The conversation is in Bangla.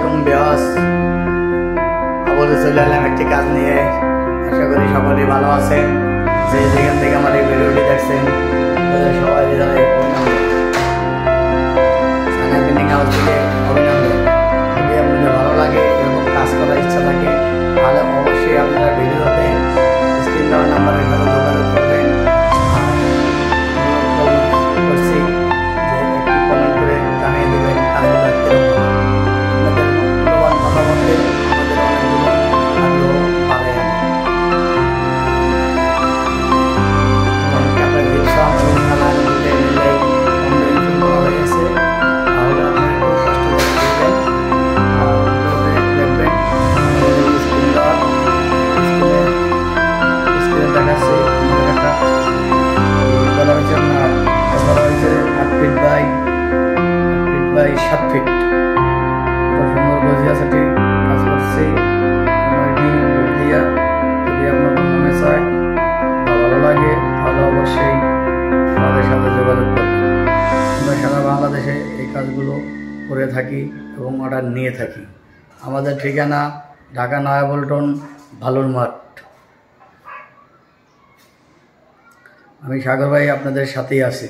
আলাইকুম বিয়াস, আবারও চলে এলাম একটি কাজ নিয়ে। আশা করি সকলেই ভালো আছেন। যে যেখান থেকে আমার এই ভিডিওটি দেখছেন সবাই জানাই সানা পেন্টিং হাউস থেকে অভিনন্দন। যদি আপনাদের ভালো লাগে এরকম কাজ করার ইচ্ছা থাকে তাহলে অবশ্যই আপনারা ভিডিওতে স্ক্রিন দেওয়া নাম্বারের সাথে যোগাযোগ করবেন। করছি যে একটু কমেন্ট করে জানিয়ে দেবেন কাজগুলো আপনাদের মূল্যবান মতামতে আমাদের অনেকগুলো আগ্রহ বাড়ে। আপনার রিক্সা এবং খেলার মধ্যে মিলে কম্বিনেশন করা হয়েছে, তাহলে আপনারা একটু কষ্ট করে দেখবেন আর দেখবেন স্ক্রিনে দেখাচ্ছে আমাদের একটা বলা হয়েছে আপনার বলা হয়েছে 8 ফিট বাই 7 ফিট। সুন্দর গজিয়া সেটি কাজ করছি দিয়া। যদি আপনার মনে চায় বা ভালো লাগে তাহলে অবশ্যই আমাদের সাথে যোগাযোগ করবেন। আমরা সারা বাংলাদেশে এই কাজগুলো করে থাকি এবং অর্ডার নিয়ে থাকি। আমাদের ঠিকানা ঢাকা নয়াপল্টন ভালুর মাঠ। আমি সাগর ভাই আপনাদের সাথেই আছি।